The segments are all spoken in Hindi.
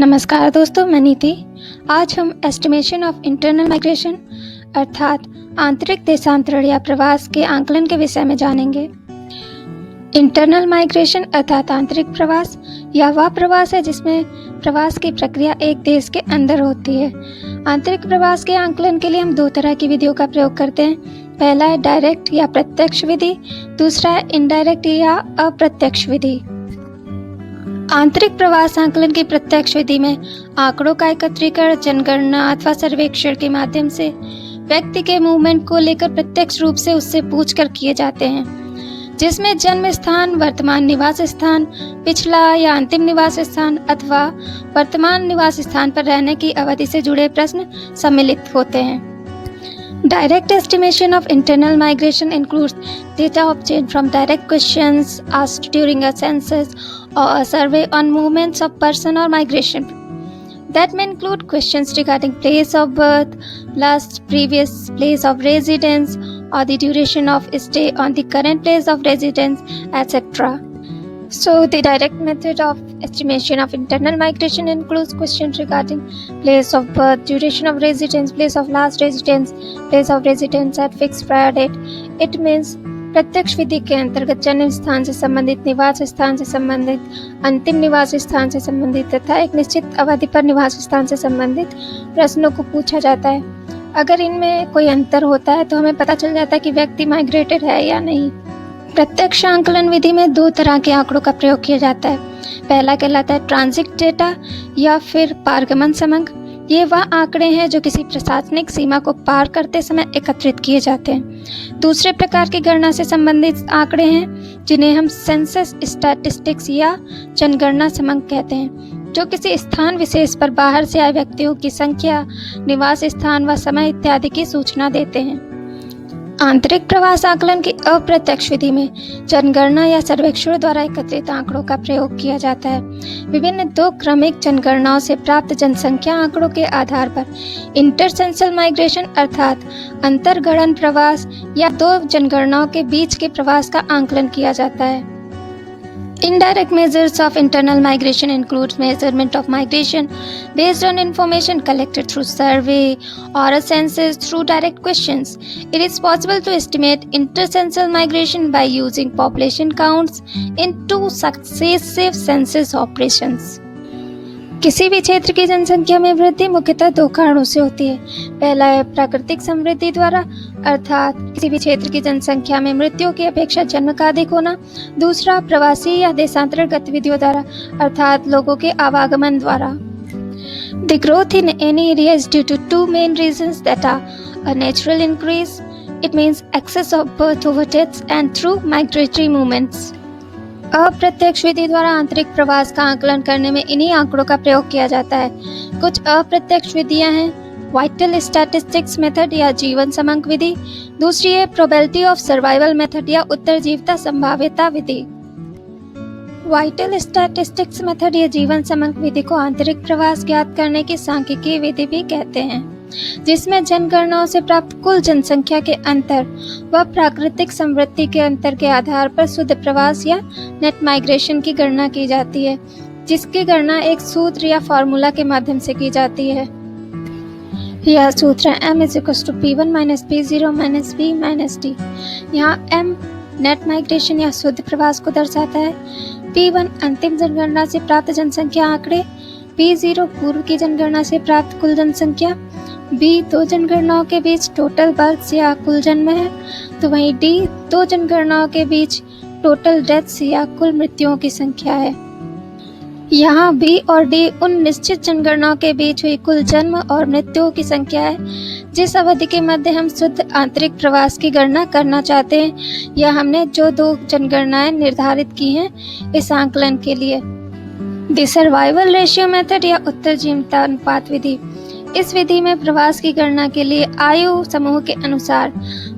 नमस्कार दोस्तों, मैं नीति। आज हम एस्टिमेशन ऑफ इंटरनल माइग्रेशन अर्थात आंतरिक देशांतरण या प्रवास के आंकलन के विषय में जानेंगे। इंटरनल माइग्रेशन अर्थात आंतरिक प्रवास या वह प्रवास है जिसमें प्रवास की प्रक्रिया एक देश के अंदर होती है। आंतरिक प्रवास के आंकलन के लिए हम दो तरह की विधियों का प्रयोग करते हैं। पहला है डायरेक्ट या प्रत्यक्ष विधि, दूसरा है इनडायरेक्ट या अप्रत्यक्ष विधि। आंतरिक प्रवास आंकलन की प्रत्यक्ष विधि में आंकड़ों का एकत्रीकरण जनगणना अथवा सर्वेक्षण के माध्यम से व्यक्ति के मूवमेंट को लेकर प्रत्यक्ष रूप से उससे पूछकर किए जाते हैं, जिसमें जन्म स्थान, वर्तमान निवास स्थान, पिछला या अंतिम निवास स्थान अथवा वर्तमान निवास स्थान पर रहने की अवधि से जुड़े प्रश्न सम्मिलित होते हैं। Direct estimation of internal migration includes data obtained from direct questions asked during a census or a survey on movements of person or migration. That may include questions regarding place of birth, last previous place of residence, or the duration of stay on the current place of residence, etc. So, the direct method of estimation of internal migration includes questions regarding place of birth, duration of residence, place of last residence, place of residence at fixed prior date. It means प्रत्यक्ष विधि के अंतर्गत जन्म स्थान से संबंधित, निवास स्थान से संबंधित, अंतिम निवास स्थान से संबंधित तथा एक निश्चित अवधि पर निवास स्थान से संबंधित प्रश्नों को पूछा जाता है। अगर इनमें कोई अंतर होता है तो हमें पता चल जाता है कि व्यक्ति माइग्रेटेड है या नहीं। प्रत्यक्ष आंकलन विधि में दो तरह के आंकड़ों का प्रयोग किया जाता है। पहला कहलाता है ट्रांजिट डेटा या फिर पारगमन समंक। ये वह आंकड़े हैं जो किसी प्रशासनिक सीमा को पार करते समय एकत्रित किए जाते हैं। दूसरे प्रकार की गणना से संबंधित आंकड़े हैं जिन्हें हम सेंसस स्टैटिस्टिक्स या जनगणना समंक कहते हैं, जो किसी स्थान विशेष पर बाहर से आए व्यक्तियों की संख्या, निवास स्थान व समय इत्यादि की सूचना देते हैं। आंतरिक प्रवास आंकलन की अप्रत्यक्ष विधि में जनगणना या सर्वेक्षण द्वारा एकत्रित आंकड़ों का प्रयोग किया जाता है। विभिन्न दो क्रमिक जनगणनाओं से प्राप्त जनसंख्या आंकड़ों के आधार पर इंटरसेंसल माइग्रेशन अर्थात अंतर्गणन प्रवास या दो जनगणनाओं के बीच के प्रवास का आंकलन किया जाता है। Indirect measures of internal migration includes measurement of migration based on information collected through survey or a census through direct questions. It is possible to estimate intercensal migration by using population counts in two successive census operations. किसी भी क्षेत्र की जनसंख्या में वृद्धि मुख्यतः दो कारणों से होती है। पहला है प्राकृतिक समृद्धि द्वारा अर्थात किसी भी क्षेत्र की जनसंख्या में मृत्यु की अपेक्षा जन्म का अधिक होना। दूसरा प्रवासी या देशांतरण गतिविधियों द्वारा अर्थात लोगों के आवागमन द्वारा। The growth in any area is due to two main reasons that are a natural increase, it means excess of birth over deaths, and through migratory movements. अप्रत्यक्ष विधि द्वारा आंतरिक प्रवास का आंकलन करने में इन्हीं आंकड़ों का प्रयोग किया जाता है। कुछ अप्रत्यक्ष विधियां हैं वाइटल स्टैटिस्टिक्स मेथड या जीवन समंक विधि, दूसरी है प्रोबेबिलिटी ऑफ सर्वाइवल मेथड या उत्तरजीविता संभाव्यता विधि। वाइटल स्टैटिस्टिक्स मेथड या जीवन समंक विधि को आंतरिक प्रवास ज्ञात करने की सांख्यिकीय विधि भी कहते हैं, जिसमें जनगणनाओं से प्राप्त कुल जनसंख्या के अंतर व प्राकृतिक समृद्धि के अंतर के आधार पर शुद्ध प्रवास या नेट माइग्रेशन की गणना की जाती है, जिसकी गणना एक सूत्र या फॉर्मूला के माध्यम से की जाती है। यह सूत्र है m = p1 - p0 - p - d। यहाँ m नेट माइग्रेशन या शुद्ध प्रवास को दर्शाता है, p1 अंतिम जनगणना से प्राप्त जनसंख्या आंकड़े, p0 पूर्व की जनगणना से प्राप्त कुल जनसंख्या, b दो जनगणनाओं के बीच टोटल बर्थ्स या कुल जन्म है, तो वहीं d दो जनगणनाओं के बीच टोटल डेथ्स या कुल मृत्युओं की संख्या है। यहाँ b और d उन निश्चित जनगणनाओं के बीच हुई कुल जन्म और मृत्युओं की संख्या है जिस अवधि के मध्य हम शुद्ध आंतरिक प्रवास की गणना करना चाहते हैं, या हमने जो दो जनगणनाएं निर्धारित की हैं इस आंकलन के लिए। द सर्वाइवल रेशियो मेथड या उत्तरजीविता अनुपात विधि। इस विधि में प्रवास की गणना के लिए आयु समूह के अनुसार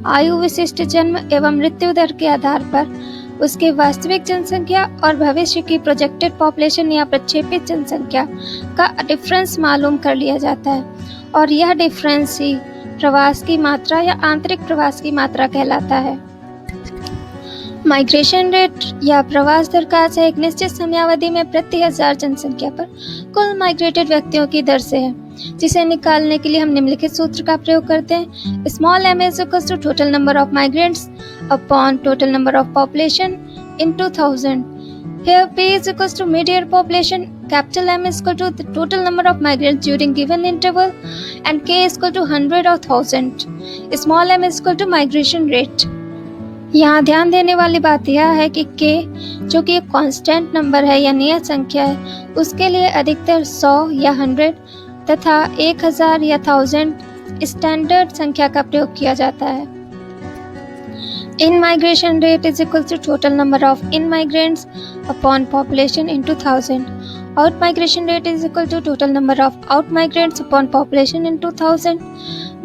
आयु विशिष्ट जन्म एवं मृत्यु दर के आधार पर उसके वास्तविक जनसंख्या और भविष्य की प्रोजेक्टेड पॉपुलेशन या प्रक्षेपित जनसंख्या का डिफरेंस मालूम कर लिया जाता है, और यह डिफरेंस ही प्रवास की मात्रा या आंतरिक प्रवास की मात्रा कहलाता है। माइग्रेशन रेट या प्रवास दर का अर्थ एक निश्चित समयावधि में प्रति 1000 जनसंख्या पर कुल माइग्रेटेड व्यक्तियों की दर से है, जिसे निकालने के लिए हम निम्नलिखित सूत्र का प्रयोग करते हैं। Small m is equal to total number of migrants upon total number of population into 1000. Here P is equals to mid-year population, capital M is equal to the total number of migrants during given interval and K is equal to 100 or 1000. Small m is equal to migration rate. यहाँ ध्यान देने वाली बात यह है कि K जो कि एक कांस्टेंट नंबर है या नियत संख्या है, उसके लिए अधिकतर 100 या 100 तथा 1000 या 1000 स्टैंडर्ड संख्या का प्रयोग किया जाता है। In migration rate is equal to total number of in migrants upon population into 1000. Out migration rate is equal to total number of out migrants upon population into 1000.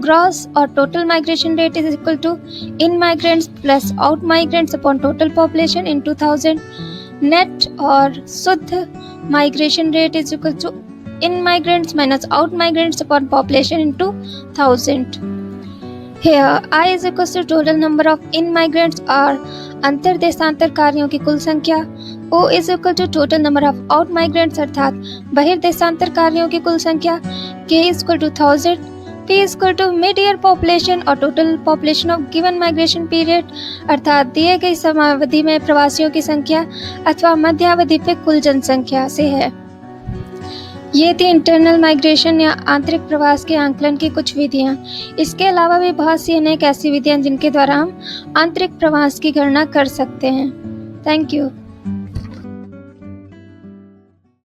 Gross or total migration rate is equal to in migrants plus out migrants upon total population into 1000. Net or शुद्ध migration rate is equal to in migrants minus out migrants upon population into 1000. Here I is equals to total number of in migrants और अंतरदेशांतरकारियों की कुल संख्या, O is equal to total number of out migrants अर्थात बहिर्देशांतरकारियों की कुल संख्या, K is equal to 1000, P is equal to mid-year population और total population of given migration period अर्थात दिए गई समयावधि में प्रवासियों की संख्या अथवा मध्यावधि पे कुल जनसंख्या से है। ये थी इंटरनल माइग्रेशन या आंतरिक प्रवास के आंकलन की कुछ विधियां। इसके अलावा भी बहुत सी अनेक ऐसी विधियां जिनके द्वारा हम आंतरिक प्रवास की गणना कर सकते हैं। Thank you.